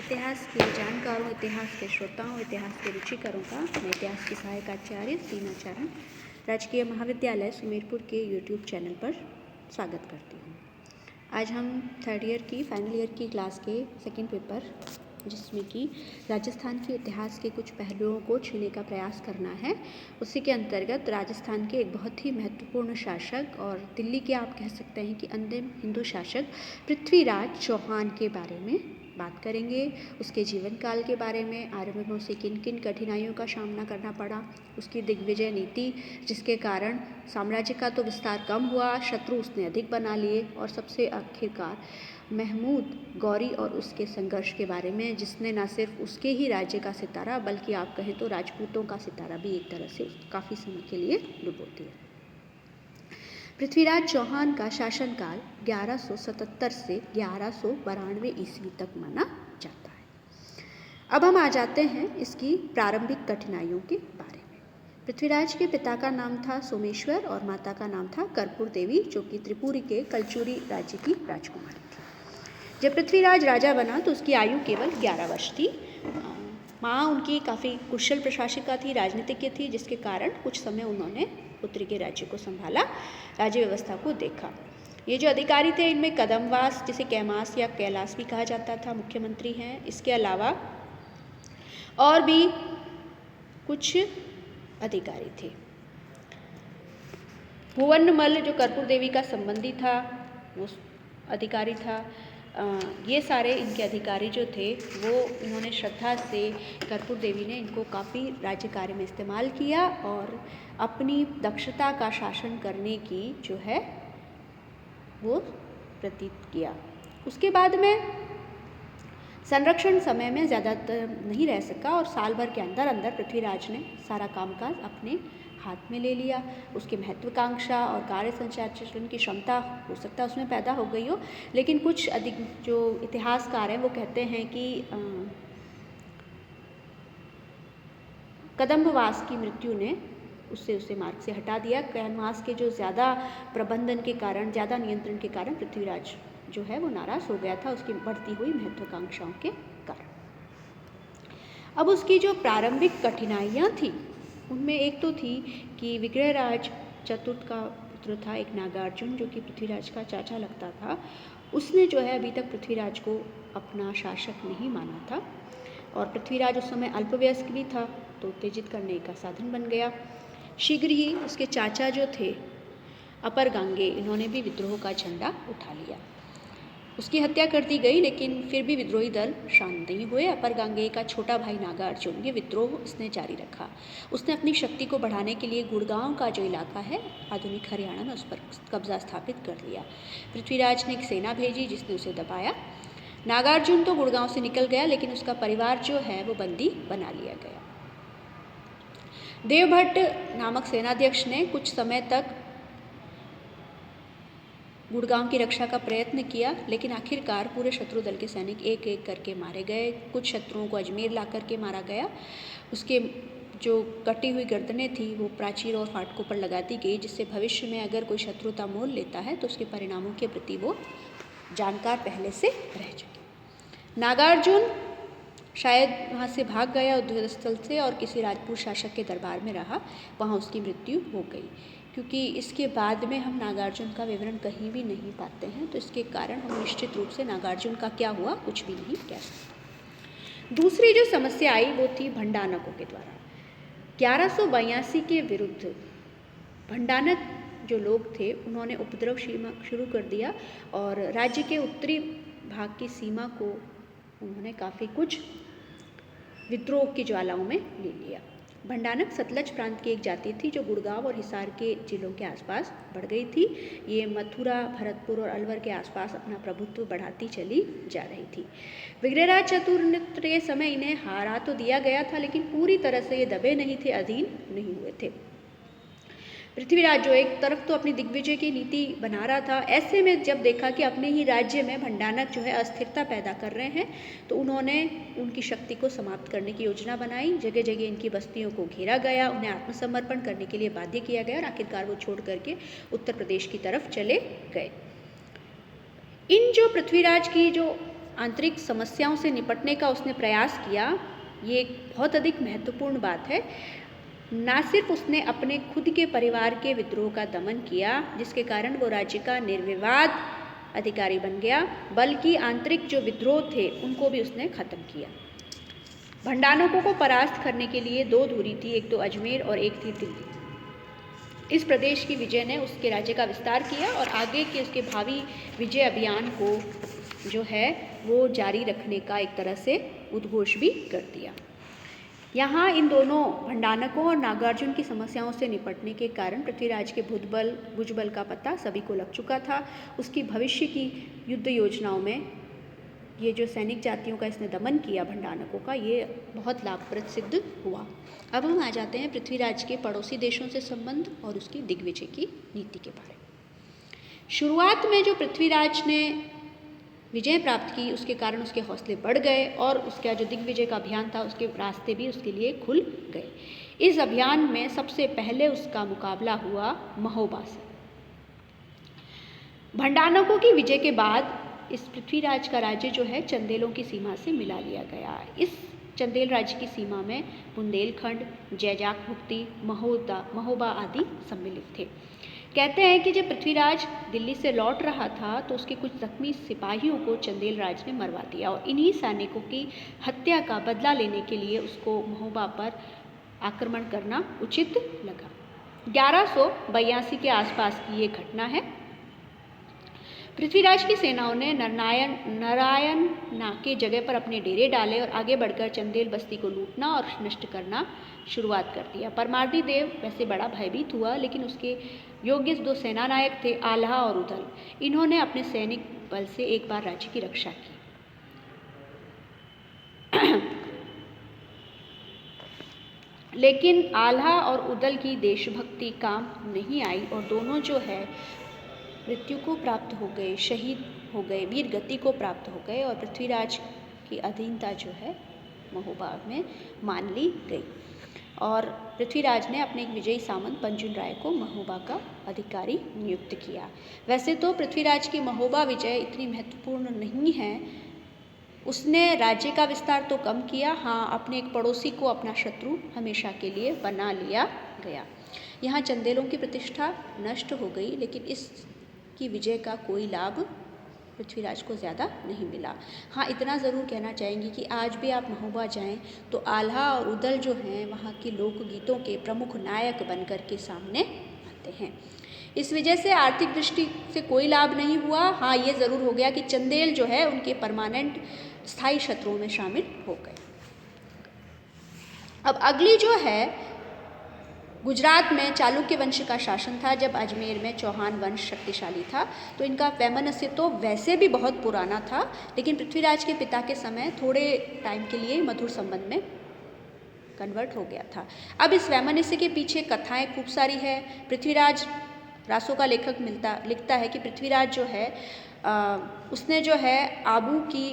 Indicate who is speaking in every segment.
Speaker 1: इतिहास के जानकारों, इतिहास के श्रोताओं, इतिहास के रुचिकरों का मैं इतिहास की सहायक आचार्य सीमाचरण राजकीय महाविद्यालय सुमेरपुर के यूट्यूब चैनल पर स्वागत करती हूँ। आज हम थर्ड ईयर की फाइनल ईयर की क्लास के सेकंड पेपर, जिसमें कि राजस्थान के इतिहास के कुछ पहलुओं को छूने का प्रयास करना है, उसी के अंतर्गत राजस्थान के एक बहुत ही महत्वपूर्ण शासक और दिल्ली के आप कह सकते हैं कि अंतिम हिंदू शासक पृथ्वीराज चौहान के बारे में बात करेंगे। उसके जीवन काल के बारे में, आरंभ में उसे किन किन कठिनाइयों का सामना करना पड़ा, उसकी दिग्विजय नीति जिसके कारण साम्राज्य का तो विस्तार कम हुआ, शत्रु उसने अधिक बना लिए, और सबसे आखिरकार महमूद गौरी और उसके संघर्ष के बारे में, जिसने न सिर्फ उसके ही राज्य का सितारा बल्कि आप कहें तो राजपूतों का सितारा भी एक तरह से काफ़ी समय के लिए डुबो दिया। पृथ्वीराज चौहान का शासनकाल 1177 से 1192 ईस्वी तक माना जाता है। अब हम आ जाते हैं इसकी प्रारंभिक कठिनाइयों के बारे में। पृथ्वीराज के पिता का नाम था सोमेश्वर और माता का नाम था कर्पूर देवी, जो कि त्रिपुरी के कलचुरी राज्य की राजकुमारी थी। जब पृथ्वीराज राजा बना तो उसकी आयु केवल 11 वर्ष थी। माँ उनकी काफ़ी कुशल प्रशासिका थी, राजनीतिज्ञ थी, जिसके कारण कुछ समय उन्होंने उत्तरी के राज्य को संभाला, राज्य व्यवस्था को देखा। ये जो अधिकारी थे, इनमें कदमवास, जिसे कैमास या कैलाश भी कहा जाता था, मुख्यमंत्री हैं। इसके अलावा और भी कुछ अधिकारी थे। भुवनमल जो कर्पूर देवी का संबंधी था, वो अधिकारी था। ये सारे इनके अधिकारी जो थे वो इन्होंने श्रद्धा से, कर्पूर देवी ने इनको काफ़ी राज्य कार्य में इस्तेमाल किया और अपनी दक्षता का शासन करने की जो है वो प्रतीत किया। उसके बाद में संरक्षण समय में ज़्यादातर नहीं रह सका और साल भर के अंदर अंदर पृथ्वीराज ने सारा कामकाज अपने हाथ में ले लिया। उसकी महत्वाकांक्षा और कार्य संचालन की क्षमता हो सकता है उसमें पैदा हो गई हो, लेकिन कुछ अधिक जो इतिहासकार हैं वो कहते हैं कि कदम्बवास की मृत्यु ने उसे मार्ग से हटा दिया। कैनवास के जो ज़्यादा प्रबंधन के कारण, ज़्यादा नियंत्रण के कारण पृथ्वीराज जो है वो नाराज़ हो गया था उसकी बढ़ती हुई महत्वाकांक्षाओं के कारण। अब उसकी जो प्रारंभिक कठिनाइयाँ थी उनमें एक तो थी कि विग्रहराज चतुर्थ का पुत्र था एक नागार्जुन, जो कि पृथ्वीराज का चाचा लगता था। उसने जो है अभी तक पृथ्वीराज को अपना शासक नहीं माना था और पृथ्वीराज उस समय अल्पवयस्क भी था, तो उत्तेजित करने का साधन बन गया। शीघ्र ही उसके चाचा जो थे अपर गांगे, इन्होंने भी विद्रोह का झंडा उठा लिया। उसकी हत्या कर दी गई, लेकिन फिर भी विद्रोही दल शांत नहीं हुए। अपर गांगे का छोटा भाई नागार्जुन ये विद्रोह उसने जारी रखा। उसने अपनी शक्ति को बढ़ाने के लिए गुड़गांव का जो इलाका है आधुनिक हरियाणा में, उस पर कब्जा स्थापित कर लिया। पृथ्वीराज ने एक सेना भेजी जिसने उसे दबाया। नागार्जुन तो गुड़गांव से निकल गया, लेकिन उसका परिवार जो है वो बंदी बना लिया गया। देवभट्ट नामक सेनाध्यक्ष ने कुछ समय तक गुड़गांव की रक्षा का प्रयत्न किया, लेकिन आखिरकार पूरे शत्रु दल के सैनिक एक एक करके मारे गए। कुछ शत्रुओं को अजमेर ला करके मारा गया। उसके जो कटी हुई गर्दनें थी वो प्राचीर और फाटकों पर लगा दी गई, जिससे भविष्य में अगर कोई शत्रुता मोल लेता है तो उसके परिणामों के प्रति वो जानकार पहले से रह चुके। नागार्जुन शायद वहाँ से भाग गया युद्ध स्थल से और किसी राजपूत शासक के दरबार में रहा, वहाँ उसकी मृत्यु हो गई। क्योंकि इसके बाद में हम नागार्जुन का विवरण कहीं भी नहीं पाते हैं, तो इसके कारण हम निश्चित रूप से नागार्जुन का क्या हुआ कुछ भी नहीं कह सकते। दूसरी जो समस्या आई वो थी भंडानकों के द्वारा। 1182 के विरुद्ध भंडानक जो लोग थे उन्होंने उपद्रव शुरू कर दिया और राज्य के उत्तरी भाग की सीमा को उन्होंने काफ़ी कुछ विद्रोह की ज्वालाओं में ले लिया। भंडानक सतलज प्रांत की एक जाति थी जो गुड़गांव और हिसार के जिलों के आसपास बढ़ गई थी। ये मथुरा, भरतपुर और अलवर के आसपास अपना प्रभुत्व बढ़ाती चली जा रही थी। विग्रहराज चतुर्थ के समय इन्हें हारा तो दिया गया था, लेकिन पूरी तरह से ये दबे नहीं थे, अधीन नहीं हुए थे। पृथ्वीराज जो एक तरफ तो अपनी दिग्विजय की नीति बना रहा था, ऐसे में जब देखा कि अपने ही राज्य में भंडानक जो है अस्थिरता पैदा कर रहे हैं, तो उन्होंने उनकी शक्ति को समाप्त करने की योजना बनाई। जगह जगह इनकी बस्तियों को घेरा गया, उन्हें आत्मसमर्पण करने के लिए बाध्य किया गया और आखिरकार वो छोड़ करके उत्तर प्रदेश की तरफ चले गए। इन जो पृथ्वीराज की जो आंतरिक समस्याओं से निपटने का उसने प्रयास किया, ये एक बहुत अधिक महत्वपूर्ण बात है। ना सिर्फ उसने अपने खुद के परिवार के विद्रोह का दमन किया, जिसके कारण वो राज्य का निर्विवाद अधिकारी बन गया, बल्कि आंतरिक जो विद्रोह थे उनको भी उसने खत्म किया। भंडानकों को परास्त करने के लिए दो धुरी थी, एक तो अजमेर और एक थी दिल्ली। इस प्रदेश की विजय ने उसके राज्य का विस्तार किया और आगे के उसके भावी विजय अभियान को जो है वो जारी रखने का एक तरह से उद्घोष भी कर दिया। यहाँ इन दोनों भंडानकों और नागार्जुन की समस्याओं से निपटने के कारण पृथ्वीराज के भुजबल का पता सभी को लग चुका था। उसकी भविष्य की युद्ध योजनाओं में ये जो सैनिक जातियों का इसने दमन किया भंडानकों का, ये बहुत लाभप्रद सिद्ध हुआ। अब हम आ जाते हैं पृथ्वीराज के पड़ोसी देशों से संबंध और उसकी दिग्विजय की नीति के बारे में। शुरुआत में जो पृथ्वीराज ने विजय प्राप्त की, उसके कारण उसके हौसले बढ़ गए और उसका जो दिग्विजय का अभियान था उसके रास्ते भी उसके लिए खुल गए। इस अभियान में सबसे पहले उसका मुकाबला हुआ महोबा से। भंडानकों की विजय के बाद इस पृथ्वीराज का राज्य जो है चंदेलों की सीमा से मिला लिया गया। इस चंदेल राज्य की सीमा में बुंदेलखंड, जैजाक भुक्ति, महोबा आदि सम्मिलित थे। कहते हैं कि जब पृथ्वीराज दिल्ली से लौट रहा था तो उसके कुछ जख्मी सिपाहियों को चंदेल राज ने मरवा दिया और इन्हीं सैनिकों की हत्या का बदला लेने के लिए उसको महोबा पर आक्रमण करना उचित लगा। 1182 के आसपास की ये घटना है। पृथ्वीराज की सेनाओं ने नारायणा के जगह पर अपने डेरे डाले और आगे बढ़कर चंदेल बस्ती को लूटना और नष्ट करना शुरुआत कर दिया। परमार्दी देव वैसे बड़ा भयभीत हुआ, लेकिन उसके योग्य दो सेनानायक थे, आल्हा और उदल। इन्होंने अपने सैनिक बल से एक बार राज्य की रक्षा की। लेकिन आल्हा और उदल की देशभक्ति काम नहीं आई और दोनों जो है मृत्यु को प्राप्त हो गए, शहीद हो गए, वीर गति को प्राप्त हो गए और पृथ्वीराज की अधीनता जो है महोबा में मान ली गई और पृथ्वीराज ने अपने एक विजयी सामंत पंजुन राय को महोबा का अधिकारी नियुक्त किया। वैसे तो पृथ्वीराज की महोबा विजय इतनी महत्वपूर्ण नहीं है, उसने राज्य का विस्तार तो कम किया, हाँ अपने एक पड़ोसी को अपना शत्रु हमेशा के लिए बना लिया गया। यहाँ चंदेलों की प्रतिष्ठा नष्ट हो गई, लेकिन इसकी विजय का कोई लाभ पृथ्वीराज को ज़्यादा नहीं मिला। हाँ इतना ज़रूर कहना चाहेंगे कि आज भी आप महोबा जाएं तो आल्हा और उदल जो हैं वहाँ के लोकगीतों के प्रमुख नायक बनकर के सामने आते हैं। इस वजह से आर्थिक दृष्टि से कोई लाभ नहीं हुआ। हाँ ये ज़रूर हो गया कि चंदेल जो है उनके परमानेंट स्थायी शत्रुओं में शामिल हो गए। अब अगली जो है, गुजरात में चालुक्य वंश का शासन था जब अजमेर में चौहान वंश शक्तिशाली था। तो इनका वैमनस्य तो वैसे भी बहुत पुराना था, लेकिन पृथ्वीराज के पिता के समय थोड़े टाइम के लिए मधुर संबंध में कन्वर्ट हो गया था। अब इस वैमनस्य के पीछे कथाएं खूब सारी है। पृथ्वीराज रासों का लेखक लिखता है कि पृथ्वीराज जो है उसने जो है आबू की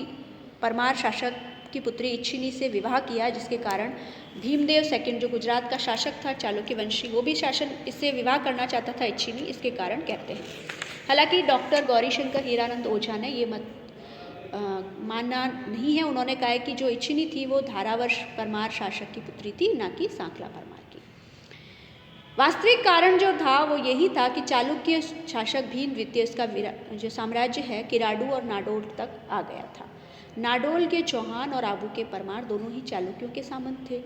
Speaker 1: परमार शासक की पुत्री इच्छिनी से विवाह किया, जिसके कारण भीमदेव सेकंड जो गुजरात का शासक था चालुक्य वंशी, वो भी शासन इससे विवाह करना चाहता था इच्छिनी, इसके कारण कहते हैं। हालांकि डॉक्टर गौरीशंकर हीरानंद ओझा ने ये मत मानना नहीं है। उन्होंने कहा है कि जो इच्छिनी थी वो धारावर्ष परमार शासक की पुत्री थी, ना कि सांकला परमार की। वास्तविक कारण जो था वो यही था कि चालुक्य शासक भीम द्वितीय इसका जो साम्राज्य है किराडू और नाडोर तक आ गया था। नाडोल के चौहान और आबू के परमार दोनों ही चालुक्यों के सामंत थे।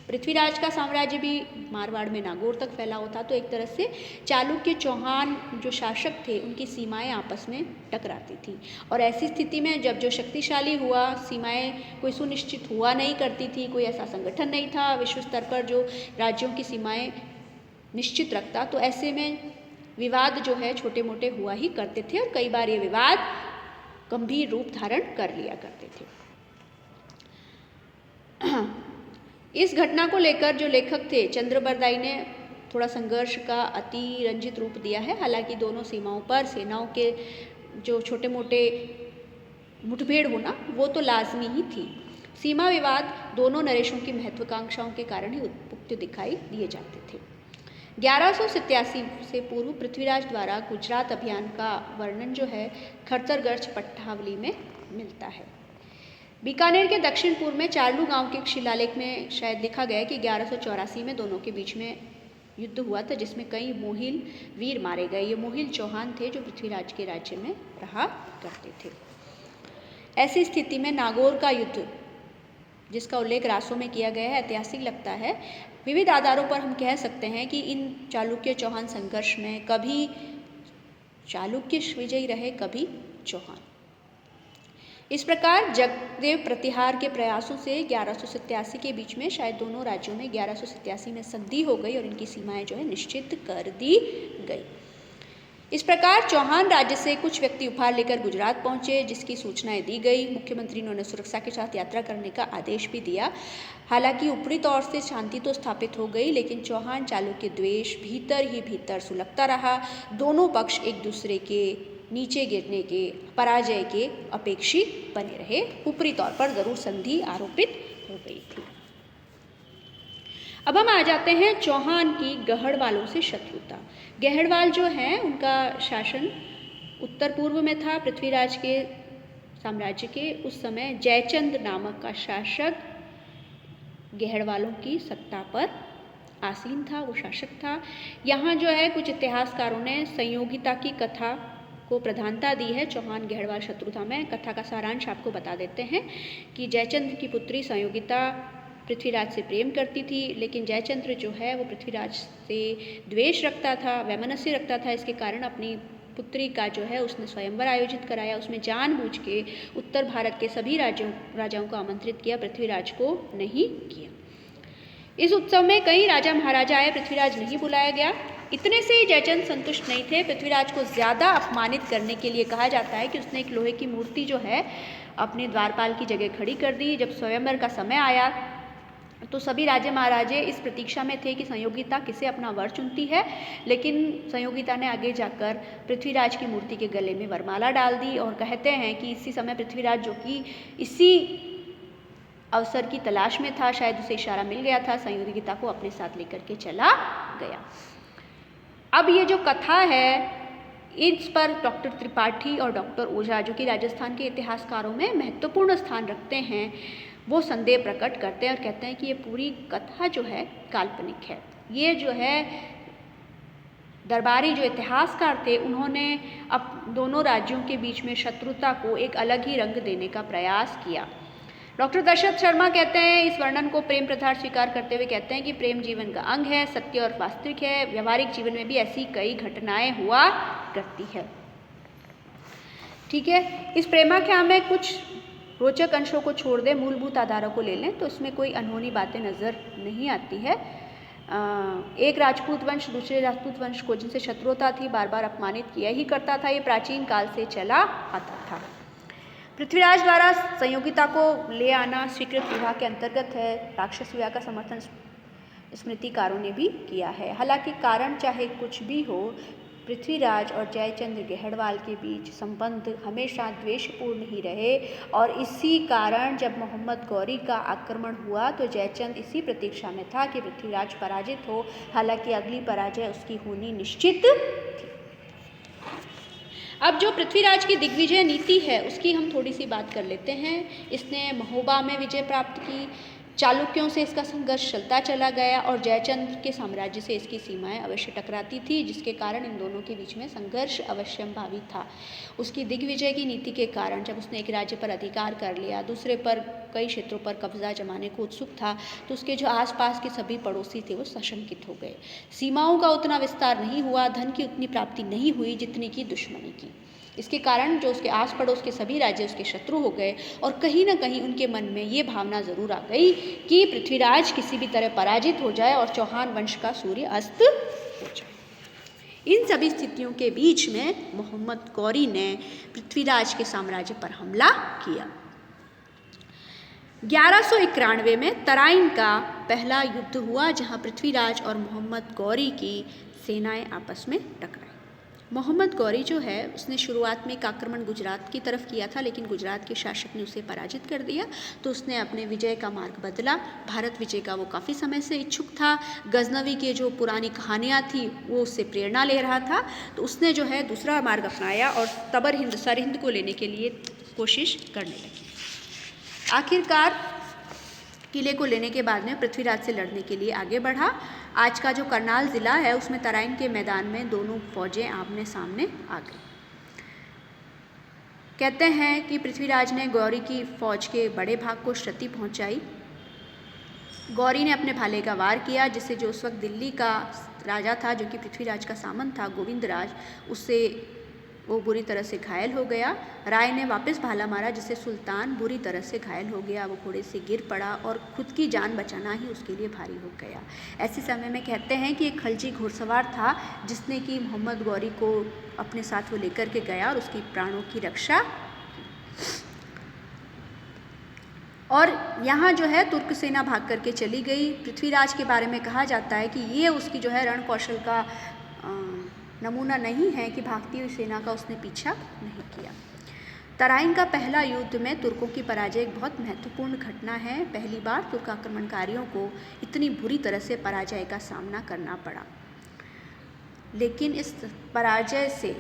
Speaker 1: पृथ्वीराज का साम्राज्य भी मारवाड़ में नागौर तक फैला हुआ था। तो एक तरह से चालुक्य चौहान जो शासक थे उनकी सीमाएं आपस में टकराती थी और ऐसी स्थिति में जब जो शक्तिशाली हुआ, सीमाएं कोई सुनिश्चित हुआ नहीं करती थी, कोई ऐसा संगठन नहीं था विश्व स्तर पर जो राज्यों की सीमाएं निश्चित रखता, तो ऐसे में विवाद जो है छोटे मोटे हुआ ही करते थे और कई बार ये विवाद गंभीर रूप धारण कर लिया करते थे। इस घटना को लेकर जो लेखक थे चंद्रबरदाई ने थोड़ा संघर्ष का अतिरंजित रूप दिया है। हालांकि दोनों सीमाओं पर सेनाओं के जो छोटे मोटे मुठभेड़ होना वो तो लाजमी ही थी। सीमा विवाद दोनों नरेशों की महत्वाकांक्षाओं के कारण ही उत्पन्न दिखाई दिए जाते थे। 1187 से पूर्व पृथ्वीराज द्वारा गुजरात अभियान का वर्णन जो है खरतरगर्च पट्टावली में मिलता है। बीकानेर के दक्षिण पूर्व में चारलू गांव के एक शिलालेख में शायद लिखा गया है कि 1184 में दोनों के बीच में युद्ध हुआ था, जिसमें कई मोहिल वीर मारे गए। ये मोहिल चौहान थे जो पृथ्वीराज के राज्य में रहा करते थे। ऐसी स्थिति में नागौर का युद्ध, जिसका उल्लेख रासों में किया गया है, ऐतिहासिक लगता है। विविध आधारों पर हम कह सकते हैं कि इन चालुक्य चौहान संघर्ष में कभी चालुक्य विजयी रहे, कभी चौहान। इस प्रकार जगदेव प्रतिहार के प्रयासों से 1187 के बीच में शायद दोनों राज्यों में 1187 में संधि हो गई और इनकी सीमाएं जो है निश्चित कर दी गई। इस प्रकार चौहान राज्य से कुछ व्यक्ति उपहार लेकर गुजरात पहुंचे, जिसकी सूचनाएं दी गई। मुख्यमंत्री ने उन्हें सुरक्षा के साथ यात्रा करने का आदेश भी दिया। हालांकि ऊपरी तौर से शांति तो स्थापित हो गई, लेकिन चौहान चालुक्य द्वेष भीतर ही भीतर सुलगता रहा। दोनों पक्ष एक दूसरे के नीचे गिरने के, पराजय के अपेक्षी बने रहे। ऊपरी तौर पर जरूर संधि आरोपित हो गई थी। अब हम आ जाते हैं चौहान की गढ़वालों से शत्रुता। गढ़वाल जो है उनका शासन उत्तर पूर्व में था पृथ्वीराज के साम्राज्य के। उस समय जयचंद नामक का शासक गढ़वालों की सत्ता पर आसीन था, वो शासक था। यहाँ जो है कुछ इतिहासकारों ने संयोगिता की कथा को प्रधानता दी है चौहान गढ़वाल शत्रुता में। कथा का सारांश आपको बता देते हैं कि जयचंद्र की पुत्री संयोगिता पृथ्वीराज से प्रेम करती थी, लेकिन जयचंद्र जो है वो पृथ्वीराज से द्वेष रखता था, वैमनस्य रखता था। इसके कारण अपनी पुत्री का जो है उसने स्वयंवर आयोजित कराया। उसमें जानबूझ के उत्तर भारत के सभी राजाओं को आमंत्रित किया, पृथ्वीराज को नहीं किया। इस उत्सव में कई राजा महाराजा आए, पृथ्वीराज नहीं बुलाया गया। इतने से ही जयचंद संतुष्ट नहीं थे। पृथ्वीराज को ज़्यादा अपमानित करने के लिए कहा जाता है कि उसने एक लोहे की मूर्ति जो है अपने द्वारपाल की जगह खड़ी कर दी। जब स्वयंवर का समय आया तो सभी राजे महाराजे इस प्रतीक्षा में थे कि संयोगिता किसे अपना वर चुनती है, लेकिन संयोगिता ने आगे जाकर पृथ्वीराज की मूर्ति के गले में वरमाला डाल दी। और कहते हैं कि इसी समय पृथ्वीराज, जो कि इसी अवसर की तलाश में था, शायद उसे इशारा मिल गया था, संयोगिता को अपने साथ लेकर के चला गया। अब ये जो कथा है, इस पर डॉक्टर त्रिपाठी और डॉक्टर ओझा, जो कि राजस्थान के इतिहासकारों में महत्वपूर्ण स्थान रखते हैं, वो संदेह प्रकट करते हैं और कहते हैं कि ये पूरी कथा जो है काल्पनिक है। ये जो है दरबारी जो इतिहासकार थे, उन्होंने अब दोनों राज्यों के बीच में शत्रुता को एक अलग ही रंग देने का प्रयास किया। डॉक्टर दशरथ शर्मा कहते हैं, इस वर्णन को प्रेम प्रथा स्वीकार करते हुए कहते हैं कि प्रेम जीवन का अंग है, सत्य और वास्तविक है। व्यवहारिक जीवन में भी ऐसी कई घटनाएं हुआ करती है। ठीक है, इस प्रेमाख्या में कुछ रोचक अंशों को छोड़ दें, मूलभूत आधारों को ले लें तो इसमें कोई अनहोनी बातें नज़र नहीं आती है। एक राजपूत वंश दूसरे राजपूत वंश को जिनसे शत्रुता थी बार बार अपमानित किया ही करता था। ये प्राचीन काल से चला आता था। पृथ्वीराज द्वारा संयोगिता को ले आना स्वीकृत विवाह के अंतर्गत है। राक्षस विवाह का समर्थन स्मृतिकारों ने भी किया है। हालांकि कारण चाहे कुछ भी हो, पृथ्वीराज और जयचंद्र गढ़वाल के बीच संबंध हमेशा द्वेषपूर्ण ही रहे। और इसी कारण जब मोहम्मद गौरी का आक्रमण हुआ तो जयचंद इसी प्रतीक्षा में था कि पृथ्वीराज पराजित हो। हालांकि अगली पराजय उसकी होनी निश्चित थी। अब जो पृथ्वीराज की दिग्विजय नीति है उसकी हम थोड़ी सी बात कर लेते हैं। इसने महोबा में विजय प्राप्त की, चालुक्यों से इसका संघर्ष चलता चला गया और जयचंद्र के साम्राज्य से इसकी सीमाएं अवश्य टकराती थी, जिसके कारण इन दोनों के बीच में संघर्ष अवश्यंभावी था। उसकी दिग्विजय की नीति के कारण जब उसने एक राज्य पर अधिकार कर लिया, दूसरे पर कई क्षेत्रों पर कब्जा जमाने को उत्सुक था, तो उसके जो आसपास के सभी पड़ोसी थे वो सशंकित हो गए। सीमाओं का उतना विस्तार नहीं हुआ, धन की उतनी प्राप्ति नहीं हुई जितनी की दुश्मनी की। इसके कारण जो उसके आस पड़ोस के सभी राज्य उसके शत्रु हो गए और कहीं ना कहीं उनके मन में ये भावना जरूर आ गई कि पृथ्वीराज किसी भी तरह पराजित हो जाए और चौहान वंश का सूर्य अस्त हो जाए। इन सभी स्थितियों के बीच में मोहम्मद गौरी ने पृथ्वीराज के साम्राज्य पर हमला किया। 1191 में तराइन का पहला युद्ध हुआ, जहां पृथ्वीराज और मोहम्मद गौरी की सेनाएं आपस में टकराई। मोहम्मद गौरी जो है उसने शुरुआत में एक आक्रमण गुजरात की तरफ किया था, लेकिन गुजरात के शासक ने उसे पराजित कर दिया, तो उसने अपने विजय का मार्ग बदला। भारत विजय का वो काफ़ी समय से इच्छुक था। गजनवी के जो पुरानी कहानियाँ थी वो उससे प्रेरणा ले रहा था, तो उसने जो है दूसरा मार्ग अपनाया और तबर हिंद सरहिंद को लेने के लिए कोशिश करने लगी। आखिरकार किले को लेने के बाद में पृथ्वीराज से लड़ने के लिए आगे बढ़ा। आज का जो करनाल ज़िला है उसमें तराइन के मैदान में दोनों फौजें आमने सामने आ गई। कहते हैं कि पृथ्वीराज ने गौरी की फौज के बड़े भाग को क्षति पहुंचाई। गौरी ने अपने भाले का वार किया, जिससे जो उस वक्त दिल्ली का राजा था, जो कि पृथ्वीराज का सामंत था, गोविंदराज, उससे वो बुरी तरह से घायल हो गया। राय ने वापस भाला मारा, जिससे सुल्तान बुरी तरह से घायल हो गया। वो घोड़े से गिर पड़ा और खुद की जान बचाना ही उसके लिए भारी हो गया। ऐसे समय में कहते हैं कि एक खलजी घुड़सवार था, जिसने कि मोहम्मद गौरी को अपने साथ वो लेकर के गया और उसकी प्राणों की रक्षा। और यहाँ जो है तुर्क सेना भाग करके चली गई। पृथ्वीराज के बारे में कहा जाता है कि ये उसकी जो है रण कौशल का नमूना नहीं है कि भागती हुई सेना का उसने पीछा नहीं किया। तराइन का पहला युद्ध में तुर्कों की पराजय एक बहुत महत्वपूर्ण घटना है। पहली बार तुर्क आक्रमणकारियों को इतनी बुरी तरह से पराजय का सामना करना पड़ा। लेकिन इस पराजय से,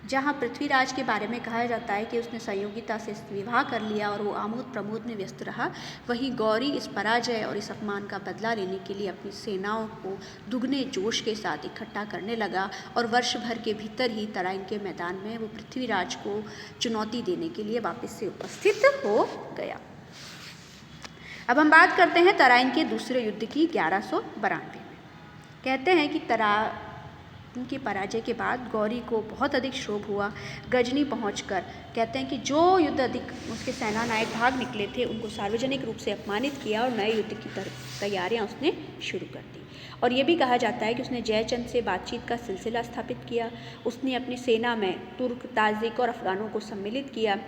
Speaker 1: जहाँ पृथ्वीराज के बारे में कहा जाता है कि उसने संयोगिता से विवाह कर लिया और वो आमोद प्रमोद में व्यस्त रहा, वहीं गौरी इस पराजय और इस अपमान का बदला लेने के लिए अपनी सेनाओं को दुगने जोश के साथ इकट्ठा करने लगा और वर्ष भर के भीतर ही तराइन के मैदान में वो पृथ्वीराज को चुनौती देने के लिए वापस से उपस्थित हो गया। अब हम बात करते हैं तराइन के दूसरे युद्ध की 1192 में। कहते हैं कि उनकी पराजय के बाद गौरी को बहुत अधिक क्षोभ हुआ। गजनी पहुंचकर कहते हैं कि जो युद्ध अधिक उसके सेना नायक भाग निकले थे, उनको सार्वजनिक रूप से अपमानित किया और नए युद्ध की तैयारियां उसने शुरू कर दी। और ये भी कहा जाता है कि उसने जयचंद से बातचीत का सिलसिला स्थापित किया। उसने अपनी सेना में तुर्क, ताजिक और अफगानों को सम्मिलित किया।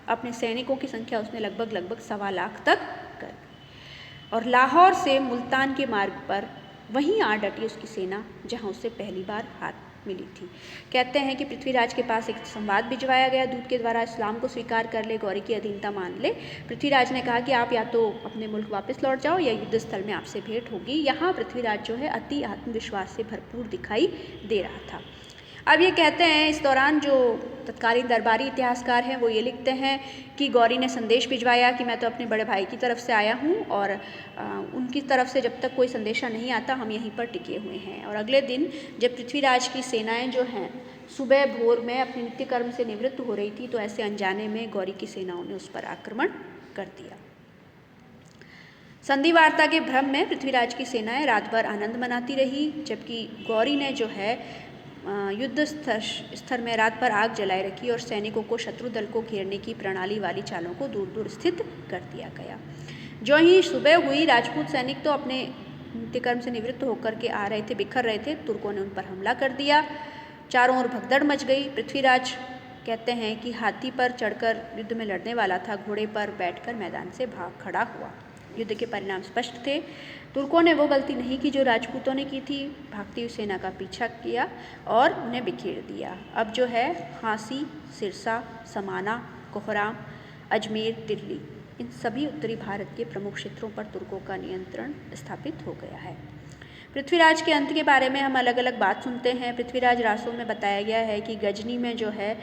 Speaker 1: अपने सैनिकों की संख्या उसने लगभग 1.25 लाख तक कर दी और लाहौर से मुल्तान के मार्ग पर वहीं आ डटी उसकी सेना, जहां उससे पहली बार हाथ मिली थी। कहते हैं कि पृथ्वीराज के पास एक संवाद भिजवाया गया दूत के द्वारा, इस्लाम को स्वीकार कर ले, गौरी की अधीनता मान ले। पृथ्वीराज ने कहा कि आप या तो अपने मुल्क वापस लौट जाओ या युद्ध स्थल में आपसे भेंट होगी। यहाँ पृथ्वीराज जो है अति आत्मविश्वास से भरपूर दिखाई दे रहा था। अब ये कहते हैं, इस दौरान जो तत्कालीन दरबारी इतिहासकार हैं वो ये लिखते हैं कि गौरी ने संदेश भिजवाया कि मैं तो अपने बड़े भाई की तरफ से आया हूँ और उनकी तरफ से जब तक कोई संदेशा नहीं आता हम यहीं पर टिके हुए हैं। और अगले दिन जब पृथ्वीराज की सेनाएं जो हैं सुबह भोर में अपने नित्य कर्म से निवृत्त हो रही थी, तो ऐसे अनजाने में गौरी की सेनाओं ने उस पर आक्रमण कर दिया। संधि वार्ता के भ्रम में पृथ्वीराज की सेनाएं रात भर आनंद मनाती रही, जबकि गौरी ने जो है युद्ध स्तर में रात भर आग जलाए रखी और सैनिकों को शत्रु दल को घेरने की प्रणाली वाली चालों को दूर दूर स्थित कर दिया गया। जो ही सुबह हुई, राजपूत सैनिक तो अपने नित्यकर्म से निवृत्त होकर के आ रहे थे, बिखर रहे थे। तुर्कों ने उन पर हमला कर दिया। चारों ओर भगदड़ मच गई। पृथ्वीराज कहते हैं कि हाथी पर चढ़कर युद्ध में लड़ने वाला था, घोड़े पर बैठकर मैदान से भाग खड़ा हुआ। युद्ध के परिणाम स्पष्ट थे। तुर्कों ने वो गलती नहीं की जो राजपूतों ने की थी, भागती हुई सेना का पीछा किया और उन्हें बिखेर दिया। अब जो है हांसी, सिरसा, समाना, कोहराम, अजमेर, दिल्ली, इन सभी उत्तरी भारत के प्रमुख क्षेत्रों पर तुर्कों का नियंत्रण स्थापित हो गया है। पृथ्वीराज के अंत के बारे में हम अलग अलग बात सुनते हैं। पृथ्वीराज रासों में बताया गया है कि गजनी में जो है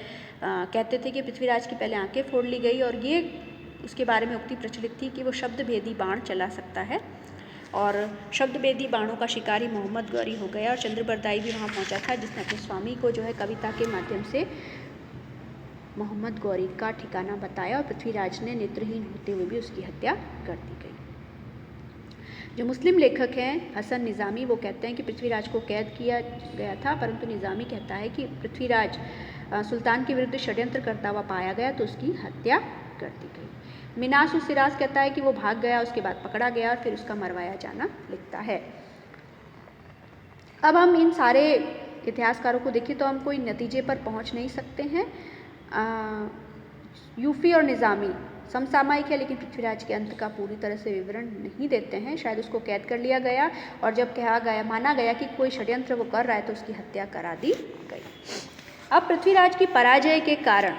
Speaker 1: कहते थे कि पृथ्वीराज की पहले आंखें फोड़ ली गई और ये उसके बारे में उक्ति प्रचलित थी कि वो शब्द भेदी बाण चला सकता है। और शब्द भेदी बाणों का शिकारी मोहम्मद गौरी हो गया और चंद्रबरदाई भी वहाँ पहुँचा था, जिसने अपने स्वामी को जो है कविता के माध्यम से मोहम्मद गौरी का ठिकाना बताया और पृथ्वीराज ने नेत्रहीन होते हुए भी उसकी हत्या कर दी गई। जो मुस्लिम लेखक हैं हसन निज़ामी, वो कहते हैं कि पृथ्वीराज को कैद किया गया था, परंतु निज़ामी कहता है कि पृथ्वीराज सुल्तान के विरुद्ध षड्यंत्र करता हुआ पाया गया तो उसकी हत्या कर दी गई। मिनास सिराज कहता है कि वो भाग गया, उसके बाद पकड़ा गया और फिर उसका मरवाया जाना लिखता है। अब हम इन सारे इतिहासकारों को देखें तो हम कोई नतीजे पर पहुंच नहीं सकते हैं। यूफी और निज़ामी समसामयिक है, लेकिन पृथ्वीराज के अंत का पूरी तरह से विवरण नहीं देते हैं। शायद उसको कैद कर लिया गया और जब कहा गया, माना गया कि कोई षड्यंत्र वो कर रहा है, तो उसकी हत्या करा दी गई। अब पृथ्वीराज की पराजय के कारण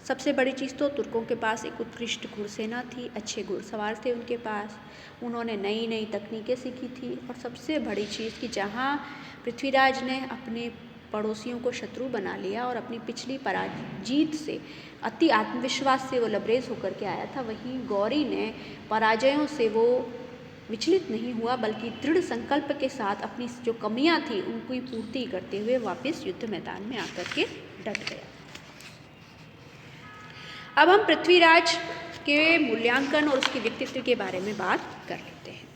Speaker 1: सबसे बड़ी चीज़ तो तुर्कों के पास एक उत्कृष्ट घुड़सेना थी, अच्छे घुड़सवार थे उनके पास, उन्होंने नई नई तकनीकें सीखी थी और सबसे बड़ी चीज़ कि जहाँ पृथ्वीराज ने अपने पड़ोसियों को शत्रु बना लिया और अपनी पिछली जीत से अति आत्मविश्वास से वो लबरेज होकर के आया था, वहीं गौरी ने पराजयों से वो विचलित नहीं हुआ बल्कि दृढ़ संकल्प के साथ अपनी जो कमियां थी उनकी पूर्ति करते हुए वापस युद्ध मैदान में आकर के डट गया। अब हम पृथ्वीराज के मूल्यांकन और उसके व्यक्तित्व के बारे में बात कर लेते हैं।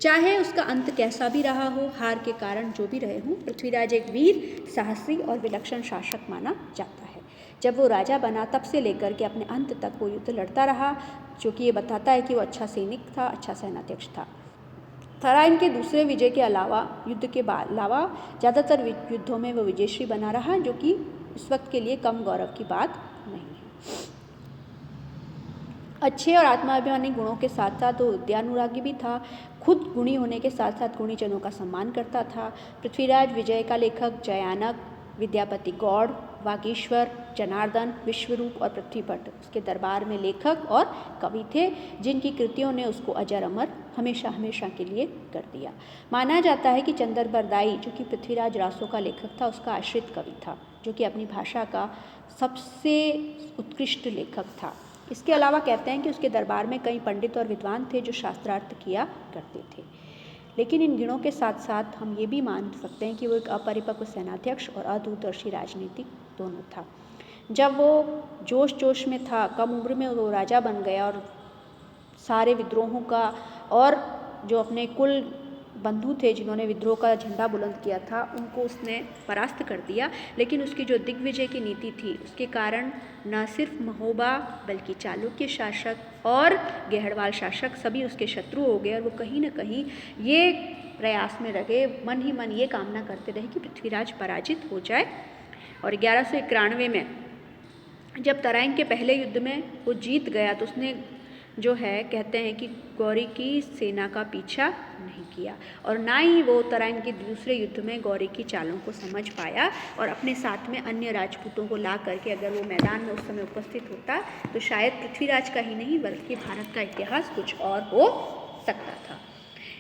Speaker 1: चाहे उसका अंत कैसा भी रहा हो, हार के कारण जो भी रहे हों, पृथ्वीराज एक वीर, साहसी और विलक्षण शासक माना जाता है। जब वो राजा बना तब से लेकर के अपने अंत तक वो युद्ध लड़ता रहा, जो कि ये बताता है कि वो अच्छा सैनिक था, अच्छा सेनाध्यक्ष था। तराइन के दूसरे विजय के अलावा ज़्यादातर युद्धों में वो विजयश्री बना रहा, जो कि इस वक्त के लिए कम गौरव की बात नहीं है। अच्छे और आत्माभिमानी गुणों के साथ साथ वो उद्यानुरागी भी था। खुद गुणी होने के साथ साथ गुणीजनों का सम्मान करता था। पृथ्वीराज विजय का लेखक जयानक, विद्यापति गौड़, वागीश्वर, जनार्दन, विश्वरूप और पृथ्वीभट्ट उसके दरबार में लेखक और कवि थे, जिनकी कृतियों ने उसको अजर अमर हमेशा हमेशा के लिए कर दिया। माना जाता है कि चंद्र बरदाई, जो कि पृथ्वीराज रासों का लेखक था, उसका आश्रित कवि था, जो कि अपनी भाषा का सबसे उत्कृष्ट लेखक था। इसके अलावा कहते हैं कि उसके दरबार में कई पंडित और विद्वान थे जो शास्त्रार्थ किया करते थे। लेकिन इन गुणों के साथ साथ हम ये भी मान सकते हैं कि वो एक अपरिपक्व सेनाध्यक्ष और अदूरदर्शी राजनीतिक दोनों था। जब वो जोश में था, कम उम्र में वो राजा बन गया और सारे विद्रोहों का और जो अपने कुल बंधु थे जिन्होंने विद्रोह का झंडा बुलंद किया था, उनको उसने परास्त कर दिया। लेकिन उसकी जो दिग्विजय की नीति थी, उसके कारण न सिर्फ महोबा बल्कि चालुक्य शासक और गहरवाल शासक सभी उसके शत्रु हो गए और वो कहीं न कहीं ये प्रयास में रहे, मन ही मन ये कामना करते रहे कि पृथ्वीराज पराजित हो जाए। और 1191 में जब तराइन के पहले युद्ध में वो जीत गया तो उसने जो है कहते हैं कि गौरी की सेना का पीछा नहीं किया और ना ही वो तराइन के दूसरे युद्ध में गौरी की चालों को समझ पाया और अपने साथ में अन्य राजपूतों को ला करके अगर वो मैदान में उस समय उपस्थित होता तो शायद पृथ्वीराज का ही नहीं बल्कि भारत का इतिहास कुछ और हो सकता था।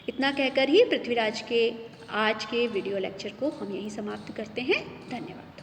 Speaker 1: इतना कहकर ही पृथ्वीराज के आज के वीडियो लेक्चर को हम यहीं समाप्त करते हैं। धन्यवाद।